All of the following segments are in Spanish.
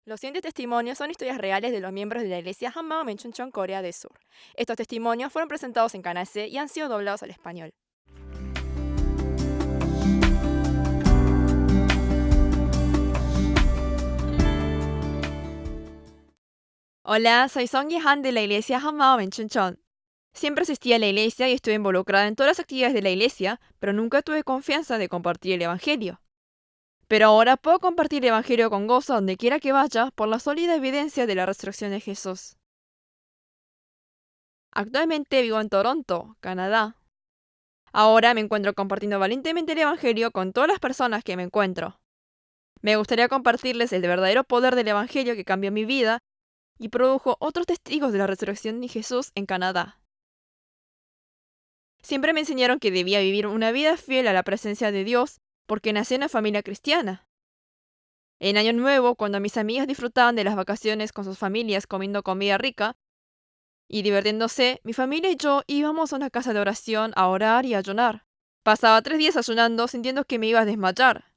Los siguientes testimonios son historias reales de los miembros de la iglesia Hanmao Menchunchon, Corea del Sur. Estos testimonios fueron presentados en Canal C y han sido doblados al español. Hola, soy Song Yi-han de la iglesia Hanmao Menchunchon. Siempre asistí a la iglesia y estuve involucrada en todas las actividades de la iglesia, pero nunca tuve confianza de compartir el evangelio. Pero ahora puedo compartir el evangelio con gozo donde quiera que vaya por la sólida evidencia de la resurrección de Jesús. Actualmente vivo en Toronto, Canadá. Ahora me encuentro compartiendo valientemente el evangelio con todas las personas que me encuentro. Me gustaría compartirles el verdadero poder del evangelio que cambió mi vida y produjo otros testigos de la resurrección de Jesús en Canadá. Siempre me enseñaron que debía vivir una vida fiel a la presencia de Dios porque nací en una familia cristiana. En Año Nuevo, cuando mis amigas disfrutaban de las vacaciones con sus familias comiendo comida rica y divirtiéndose, mi familia y yo íbamos a una casa de oración a orar y ayunar. Pasaba 3 días ayunando sintiendo que me iba a desmayar.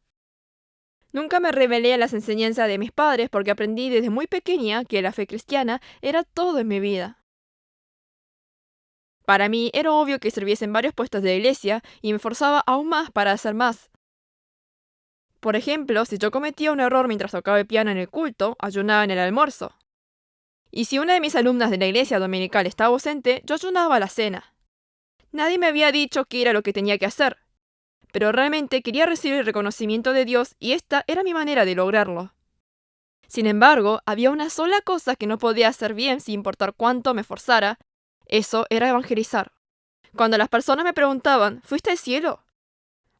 Nunca me rebelé a las enseñanzas de mis padres porque aprendí desde muy pequeña que la fe cristiana era todo en mi vida. Para mí era obvio que sirviese en varios puestos de la iglesia y me esforzaba aún más para hacer más. Por ejemplo, si yo cometía un error mientras tocaba el piano en el culto, ayunaba en el almuerzo. Y si una de mis alumnas de la iglesia dominical estaba ausente, yo ayunaba a la cena. Nadie me había dicho qué era lo que tenía que hacer, pero realmente quería recibir el reconocimiento de Dios y esta era mi manera de lograrlo. Sin embargo, había una sola cosa que no podía hacer bien sin importar cuánto me esforzara. Eso era evangelizar. Cuando las personas me preguntaban, ¿fuiste al cielo?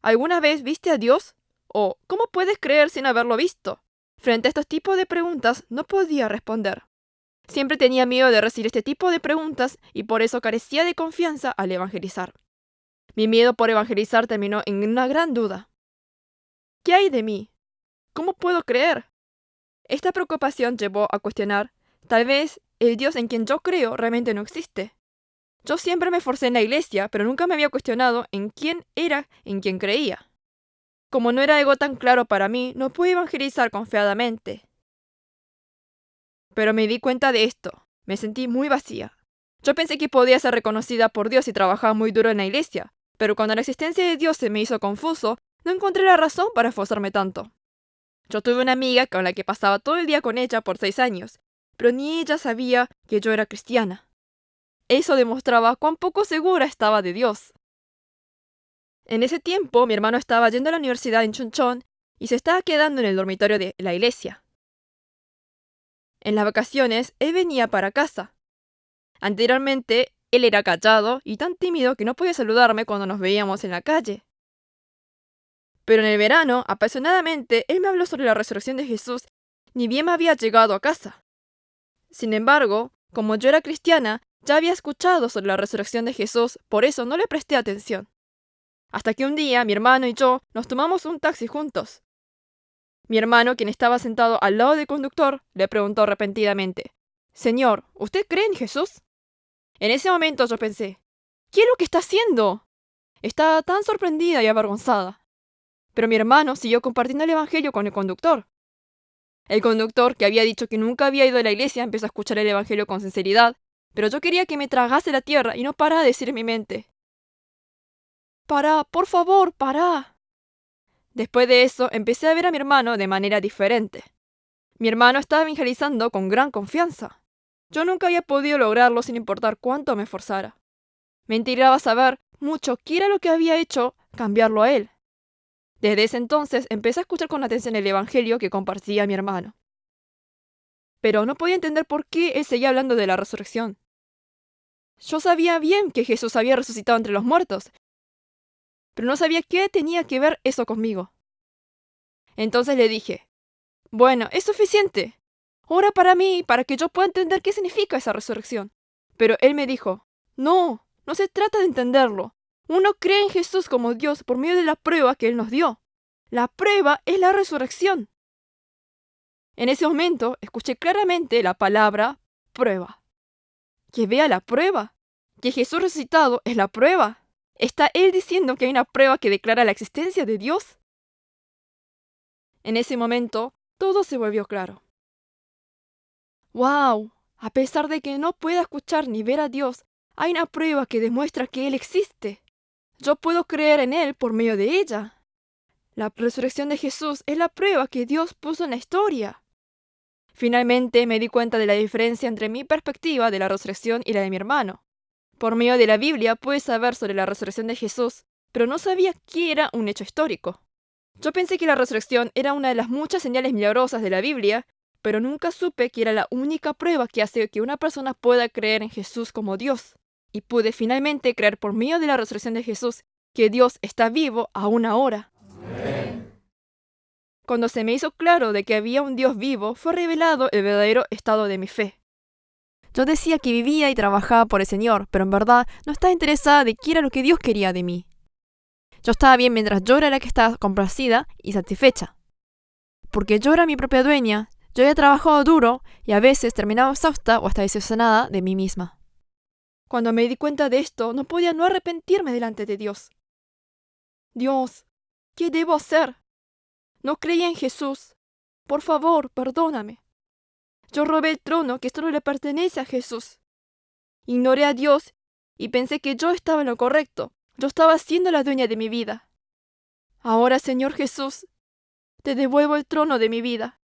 ¿Alguna vez viste a Dios? ¿O cómo puedes creer sin haberlo visto? Frente a estos tipos de preguntas no podía responder. Siempre tenía miedo de recibir este tipo de preguntas y por eso carecía de confianza al evangelizar. Mi miedo por evangelizar terminó en una gran duda. ¿Qué hay de mí? ¿Cómo puedo creer? Esta preocupación llevó a cuestionar, tal vez el Dios en quien yo creo realmente no existe. Yo siempre me esforcé en la iglesia, pero nunca me había cuestionado en quién era en quien creía. Como no era algo tan claro para mí, no pude evangelizar confiadamente. Pero me di cuenta de esto. Me sentí muy vacía. Yo pensé que podía ser reconocida por Dios si trabajaba muy duro en la iglesia, pero cuando la existencia de Dios se me hizo confuso, no encontré la razón para esforzarme tanto. Yo tuve una amiga con la que pasaba todo el día con ella por 6 años, pero ni ella sabía que yo era cristiana. Eso demostraba cuán poco segura estaba de Dios. En ese tiempo, mi hermano estaba yendo a la universidad en Chuncheon y se estaba quedando en el dormitorio de la iglesia. En las vacaciones, él venía para casa. Anteriormente, él era callado y tan tímido que no podía saludarme cuando nos veíamos en la calle. Pero en el verano, apasionadamente, él me habló sobre la resurrección de Jesús, ni bien me había llegado a casa. Sin embargo, como yo era cristiana, ya había escuchado sobre la resurrección de Jesús, por eso no le presté atención. Hasta que un día mi hermano y yo nos tomamos un taxi juntos. Mi hermano, quien estaba sentado al lado del conductor, le preguntó repentinamente, «Señor, ¿usted cree en Jesús?» En ese momento yo pensé, ¿qué es lo que está haciendo? Estaba tan sorprendida y avergonzada. Pero mi hermano siguió compartiendo el evangelio con el conductor. El conductor, que había dicho que nunca había ido a la iglesia, empezó a escuchar el evangelio con sinceridad, pero yo quería que me tragase la tierra y no parara de decir en mi mente, «Pará, por favor, pará». Después de eso, empecé a ver a mi hermano de manera diferente. Mi hermano estaba evangelizando con gran confianza. Yo nunca había podido lograrlo sin importar cuánto me esforzara. Me intrigaba saber mucho qué era lo que había hecho cambiarlo a él. Desde ese entonces empecé a escuchar con atención el evangelio que compartía mi hermano. Pero no podía entender por qué él seguía hablando de la resurrección. Yo sabía bien que Jesús había resucitado entre los muertos, pero no sabía qué tenía que ver eso conmigo. Entonces le dije, bueno, es suficiente. Ora para mí, para que yo pueda entender qué significa esa resurrección. Pero él me dijo, no, no se trata de entenderlo. Uno cree en Jesús como Dios por medio de la prueba que Él nos dio. La prueba es la resurrección. En ese momento escuché claramente la palabra prueba. ¿Que vea la prueba? ¿Que Jesús resucitado es la prueba? ¿Está Él diciendo que hay una prueba que declara la existencia de Dios? En ese momento, todo se volvió claro. ¡Wow! A pesar de que no pueda escuchar ni ver a Dios, hay una prueba que demuestra que Él existe. Yo puedo creer en Él por medio de ella. La resurrección de Jesús es la prueba que Dios puso en la historia. Finalmente me di cuenta de la diferencia entre mi perspectiva de la resurrección y la de mi hermano. Por medio de la Biblia pude saber sobre la resurrección de Jesús, pero no sabía que era un hecho histórico. Yo pensé que la resurrección era una de las muchas señales milagrosas de la Biblia, pero nunca supe que era la única prueba que hace que una persona pueda creer en Jesús como Dios. Y pude finalmente creer por medio de la resurrección de Jesús que Dios está vivo aún ahora. Cuando se me hizo claro de que había un Dios vivo, fue revelado el verdadero estado de mi fe. Yo decía que vivía y trabajaba por el Señor, pero en verdad no estaba interesada de qué era lo que Dios quería de mí. Yo estaba bien mientras yo era la que estaba complacida y satisfecha. Porque yo era mi propia dueña, yo había trabajado duro y a veces terminaba exhausta o hasta decepcionada de mí misma. Cuando me di cuenta de esto, no podía no arrepentirme delante de Dios. Dios, ¿qué debo hacer? No creí en Jesús. Por favor, perdóname. Yo robé el trono que solo le pertenece a Jesús. Ignoré a Dios y pensé que yo estaba en lo correcto. Yo estaba siendo la dueña de mi vida. Ahora, Señor Jesús, te devuelvo el trono de mi vida.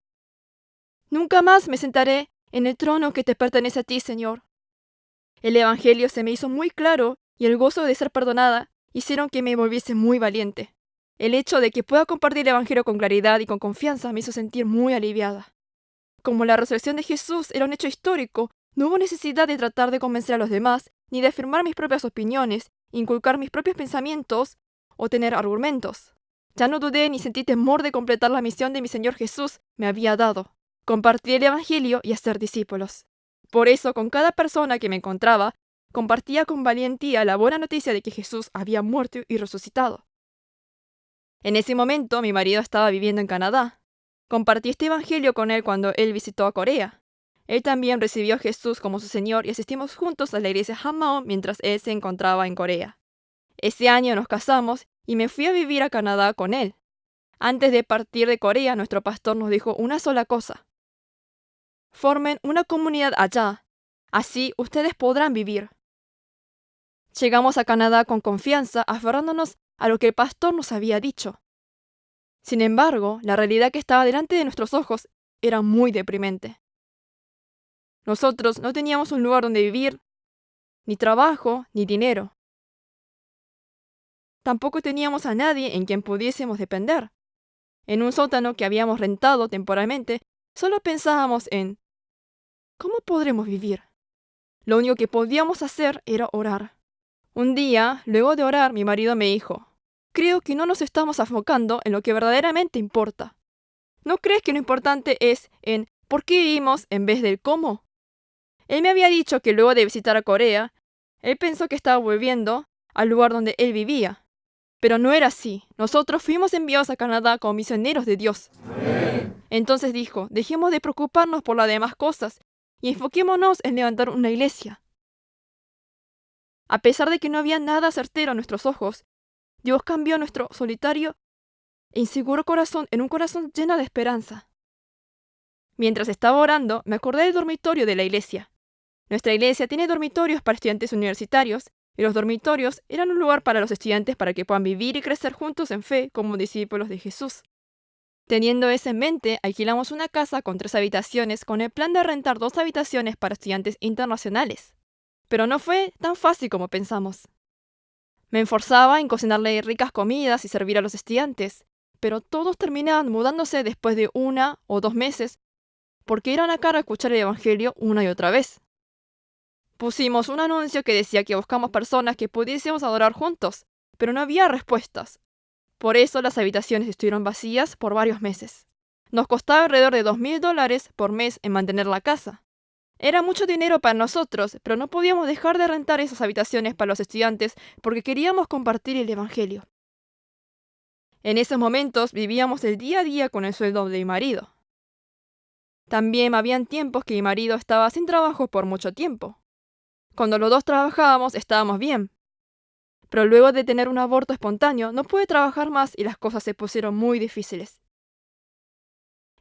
Nunca más me sentaré en el trono que te pertenece a ti, Señor. El Evangelio se me hizo muy claro y el gozo de ser perdonada hicieron que me volviese muy valiente. El hecho de que pueda compartir el Evangelio con claridad y con confianza me hizo sentir muy aliviada. Como la resurrección de Jesús era un hecho histórico, no hubo necesidad de tratar de convencer a los demás, ni de afirmar mis propias opiniones, inculcar mis propios pensamientos o tener argumentos. Ya no dudé ni sentí temor de completar la misión de mi Señor Jesús me había dado: compartir el Evangelio y hacer discípulos. Por eso, con cada persona que me encontraba, compartía con valentía la buena noticia de que Jesús había muerto y resucitado. En ese momento, mi marido estaba viviendo en Canadá. Compartí este evangelio con él cuando él visitó a Corea. Él también recibió a Jesús como su Señor y asistimos juntos a la iglesia Hamao mientras él se encontraba en Corea. Ese año nos casamos y me fui a vivir a Canadá con él. Antes de partir de Corea, nuestro pastor nos dijo una sola cosa: formen una comunidad allá, así ustedes podrán vivir. Llegamos a Canadá con confianza, aferrándonos a lo que el pastor nos había dicho. Sin embargo, la realidad que estaba delante de nuestros ojos era muy deprimente. Nosotros no teníamos un lugar donde vivir, ni trabajo, ni dinero. Tampoco teníamos a nadie en quien pudiésemos depender. En un sótano que habíamos rentado temporalmente, solo pensábamos en ¿cómo podremos vivir? Lo único que podíamos hacer era orar. Un día, luego de orar, mi marido me dijo: creo que no nos estamos enfocando en lo que verdaderamente importa. ¿No crees que lo importante es en por qué vivimos en vez del cómo? Él me había dicho que luego de visitar a Corea, él pensó que estaba volviendo al lugar donde él vivía. Pero no era así. Nosotros fuimos enviados a Canadá como misioneros de Dios. Entonces dijo: dejemos de preocuparnos por las demás cosas y enfoquémonos en levantar una iglesia. A pesar de que no había nada certero a nuestros ojos, Dios cambió nuestro solitario e inseguro corazón en un corazón lleno de esperanza. Mientras estaba orando, me acordé del dormitorio de la iglesia. Nuestra iglesia tiene dormitorios para estudiantes universitarios, y los dormitorios eran un lugar para los estudiantes para que puedan vivir y crecer juntos en fe como discípulos de Jesús. Teniendo eso en mente, alquilamos una casa con 3 habitaciones con el plan de rentar 2 habitaciones para estudiantes internacionales. Pero no fue tan fácil como pensamos. Me esforzaba en cocinarle ricas comidas y servir a los estudiantes, pero todos terminaban mudándose después de 1 o 2 meses, porque era una cara escuchar el Evangelio una y otra vez. Pusimos un anuncio que decía que buscamos personas que pudiésemos adorar juntos, pero no había respuestas. Por eso las habitaciones estuvieron vacías por varios meses. Nos costaba alrededor de $2,000 por mes en mantener la casa. Era mucho dinero para nosotros, pero no podíamos dejar de rentar esas habitaciones para los estudiantes porque queríamos compartir el Evangelio. En esos momentos vivíamos el día a día con el sueldo de mi marido. También habían tiempos que mi marido estaba sin trabajo por mucho tiempo. Cuando los dos trabajábamos estábamos bien. Pero luego de tener un aborto espontáneo no pude trabajar más y las cosas se pusieron muy difíciles.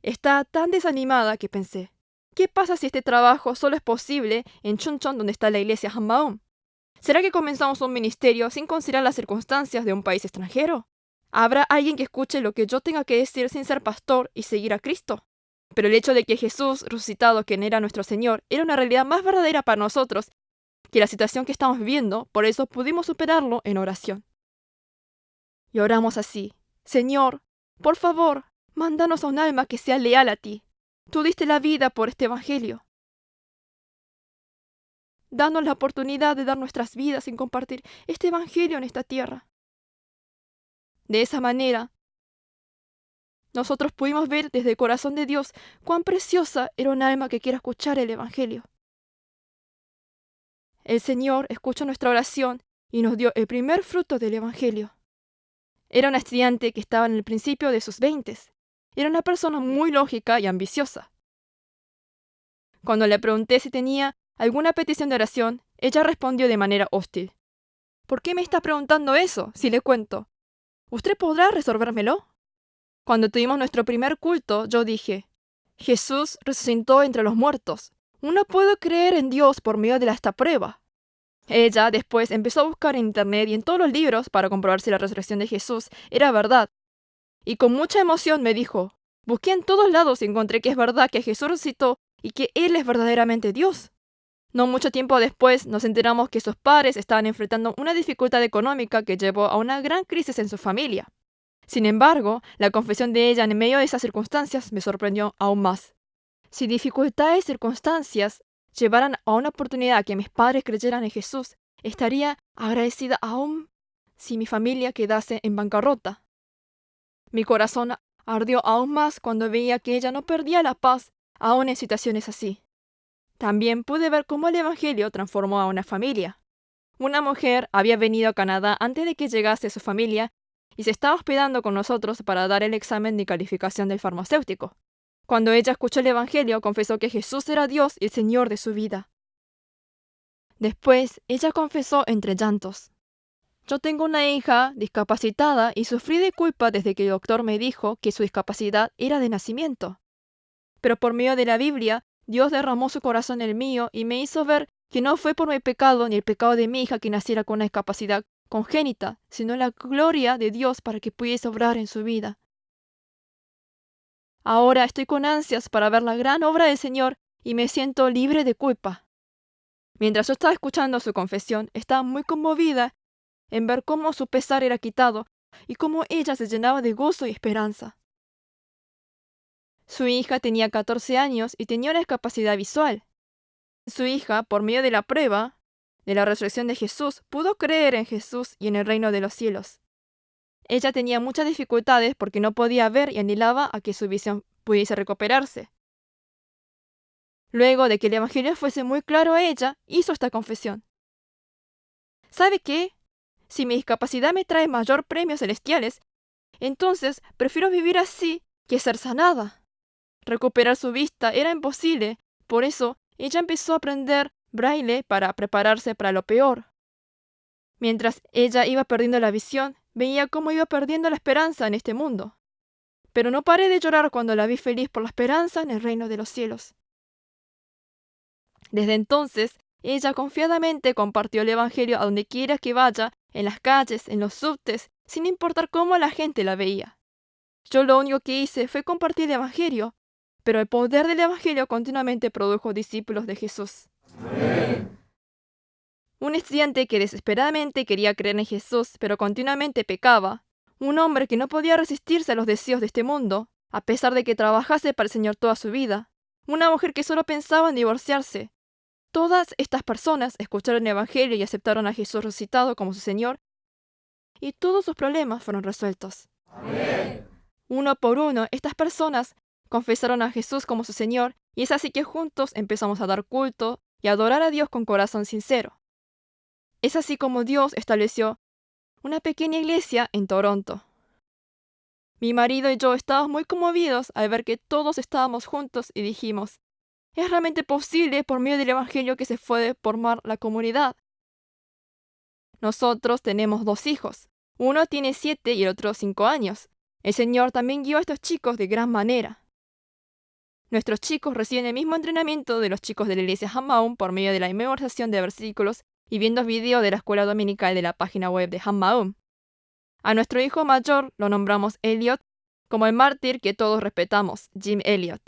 Estaba tan desanimada que pensé: ¿Qué pasa si este trabajo solo es posible en Chuncheon, donde está la iglesia Hanmaum? ¿Será que comenzamos un ministerio sin considerar las circunstancias de un país extranjero? ¿Habrá alguien que escuche lo que yo tenga que decir sin ser pastor y seguir a Cristo? Pero el hecho de que Jesús resucitado, quien era nuestro Señor, era una realidad más verdadera para nosotros que la situación que estamos viviendo, por eso pudimos superarlo en oración. Y oramos así: Señor, por favor, mándanos a un alma que sea leal a ti. Tú diste la vida por este evangelio. Danos la oportunidad de dar nuestras vidas en compartir este evangelio en esta tierra. De esa manera, nosotros pudimos ver desde el corazón de Dios cuán preciosa era un alma que quiera escuchar el evangelio. El Señor escuchó nuestra oración y nos dio el primer fruto del evangelio. Era una estudiante que estaba en el principio de sus 20. Era una persona muy lógica y ambiciosa. Cuando le pregunté si tenía alguna petición de oración, ella respondió de manera hostil: ¿Por qué me está preguntando eso si le cuento? ¿Usted podrá resolvérmelo? Cuando tuvimos nuestro primer culto, yo dije: Jesús resucitó entre los muertos. Uno puede creer en Dios por medio de esta prueba. Ella después empezó a buscar en internet y en todos los libros para comprobar si la resurrección de Jesús era verdad. Y con mucha emoción me dijo: busqué en todos lados y encontré que es verdad que Jesús resucitó y que Él es verdaderamente Dios. No mucho tiempo después nos enteramos que sus padres estaban enfrentando una dificultad económica que llevó a una gran crisis en su familia. Sin embargo, la confesión de ella en medio de esas circunstancias me sorprendió aún más. Si dificultades y circunstancias llevaran a una oportunidad a que mis padres creyeran en Jesús, estaría agradecida aún si mi familia quedase en bancarrota. Mi corazón ardió aún más cuando veía que ella no perdía la paz aún en situaciones así. También pude ver cómo el Evangelio transformó a una familia. Una mujer había venido a Canadá antes de que llegase su familia y se estaba hospedando con nosotros para dar el examen de calificación del farmacéutico. Cuando ella escuchó el Evangelio, confesó que Jesús era Dios y el Señor de su vida. Después, ella confesó entre llantos: Yo tengo una hija discapacitada y sufrí de culpa desde que el doctor me dijo que su discapacidad era de nacimiento. Pero por medio de la Biblia, Dios derramó su corazón en el mío y me hizo ver que no fue por mi pecado ni el pecado de mi hija que naciera con una discapacidad congénita, sino la gloria de Dios para que pudiese obrar en su vida. Ahora estoy con ansias para ver la gran obra del Señor y me siento libre de culpa. Mientras yo estaba escuchando su confesión, estaba muy conmovida en ver cómo su pesar era quitado y cómo ella se llenaba de gozo y esperanza. Su hija tenía 14 años y tenía una discapacidad visual. Su hija, por medio de la prueba de la resurrección de Jesús, pudo creer en Jesús y en el reino de los cielos. Ella tenía muchas dificultades porque no podía ver y anhelaba a que su visión pudiese recuperarse. Luego de que el Evangelio fuese muy claro a ella, hizo esta confesión: ¿Sabe qué? Si mi discapacidad me trae mayor premios celestiales, entonces prefiero vivir así que ser sanada. Recuperar su vista era imposible, por eso ella empezó a aprender braille para prepararse para lo peor. Mientras ella iba perdiendo la visión, veía cómo iba perdiendo la esperanza en este mundo. Pero no paré de llorar cuando la vi feliz por la esperanza en el reino de los cielos. Desde entonces, ella confiadamente compartió el Evangelio a donde quiera que vaya, en las calles, en los subtes, sin importar cómo la gente la veía. Yo lo único que hice fue compartir el Evangelio, pero el poder del Evangelio continuamente produjo discípulos de Jesús. Amén. Un estudiante que desesperadamente quería creer en Jesús, pero continuamente pecaba. Un hombre que no podía resistirse a los deseos de este mundo, a pesar de que trabajase para el Señor toda su vida. Una mujer que solo pensaba en divorciarse. Todas estas personas escucharon el Evangelio y aceptaron a Jesús resucitado como su Señor, y todos sus problemas fueron resueltos. Amén. Uno por uno, estas personas confesaron a Jesús como su Señor, y es así que juntos empezamos a dar culto y a adorar a Dios con corazón sincero. Es así como Dios estableció una pequeña iglesia en Toronto. Mi marido y yo estábamos muy conmovidos al ver que todos estábamos juntos y dijimos: ¿es realmente posible por medio del Evangelio que se puede formar la comunidad? Nosotros tenemos 2 hijos. Uno tiene 7 y el otro 5 años. El Señor también guió a estos chicos de gran manera. Nuestros chicos reciben el mismo entrenamiento de los chicos de la iglesia Hammaum por medio de la memorización de versículos y viendo videos de la escuela dominical de la página web de Hammaum. A nuestro hijo mayor lo nombramos Elliot, como el mártir que todos respetamos, Jim Elliot.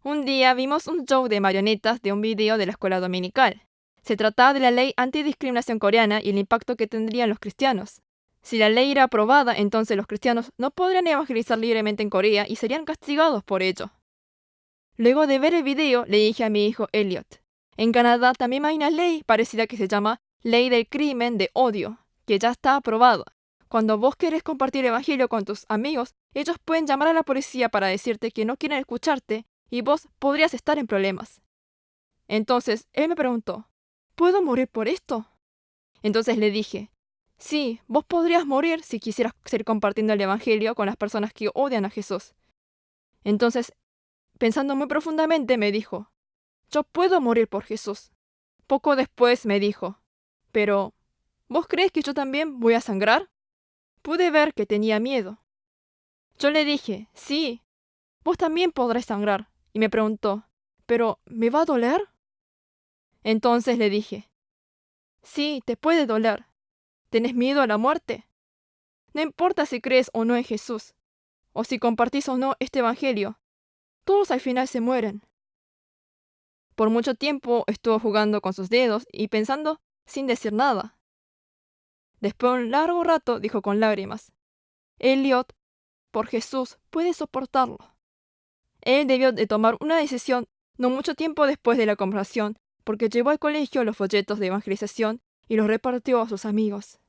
Un día vimos un show de marionetas de un video de la escuela dominical. Se trataba de la ley antidiscriminación coreana y el impacto que tendrían los cristianos. Si la ley era aprobada, entonces los cristianos no podrían evangelizar libremente en Corea y serían castigados por ello. Luego de ver el video, le dije a mi hijo Elliot, en Canadá también hay una ley parecida que se llama Ley del Crimen de Odio, que ya está aprobada. Cuando vos querés compartir el evangelio con tus amigos, ellos pueden llamar a la policía para decirte que no quieren escucharte y vos podrías estar en problemas. Entonces, él me preguntó, ¿puedo morir por esto? Entonces le dije, sí, vos podrías morir si quisieras seguir compartiendo el evangelio con las personas que odian a Jesús. Entonces, pensando muy profundamente, me dijo, yo puedo morir por Jesús. Poco después me dijo, pero, ¿vos crees que yo también voy a sangrar? Pude ver que tenía miedo. Yo le dije, sí, vos también podrás sangrar. Y me preguntó, ¿pero me va a doler? Entonces le dije, sí, te puede doler. ¿Tenés miedo a la muerte? No importa si crees o no en Jesús, o si compartís o no este evangelio, todos al final se mueren. Por mucho tiempo estuvo jugando con sus dedos y pensando sin decir nada. Después de un largo rato dijo con lágrimas, Elliot, por Jesús, puedes soportarlo. Él debió de tomar una decisión no mucho tiempo después de la conversación, porque llevó al colegio los folletos de evangelización y los repartió a sus amigos.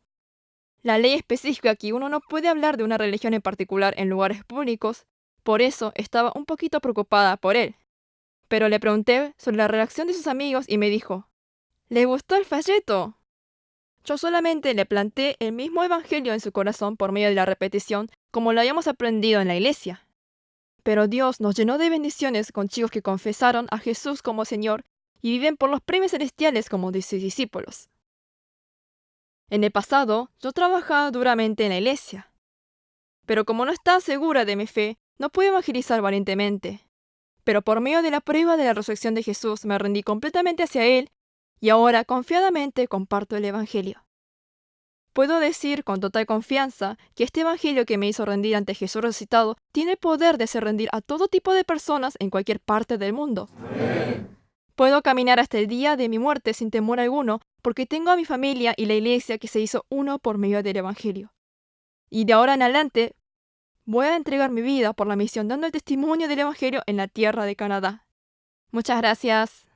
La ley especifica que uno no puede hablar de una religión en particular en lugares públicos, por eso estaba un poquito preocupada por él. Pero le pregunté sobre la reacción de sus amigos y me dijo, ¿le gustó el folleto? Yo solamente le planté el mismo evangelio en su corazón por medio de la repetición, como lo habíamos aprendido en la iglesia. Pero Dios nos llenó de bendiciones con chicos que confesaron a Jesús como Señor y viven por los premios celestiales como de sus discípulos. En el pasado, yo trabajaba duramente en la iglesia. Pero como no estaba segura de mi fe, no pude evangelizar valientemente. Pero por medio de la prueba de la resurrección de Jesús me rendí completamente hacia Él y ahora confiadamente comparto el Evangelio. Puedo decir con total confianza que este Evangelio que me hizo rendir ante Jesús resucitado tiene el poder de hacer rendir a todo tipo de personas en cualquier parte del mundo. Amén. Puedo caminar hasta el día de mi muerte sin temor alguno porque tengo a mi familia y la iglesia que se hizo uno por medio del Evangelio. Y de ahora en adelante voy a entregar mi vida por la misión dando el testimonio del Evangelio en la tierra de Canadá. Muchas gracias.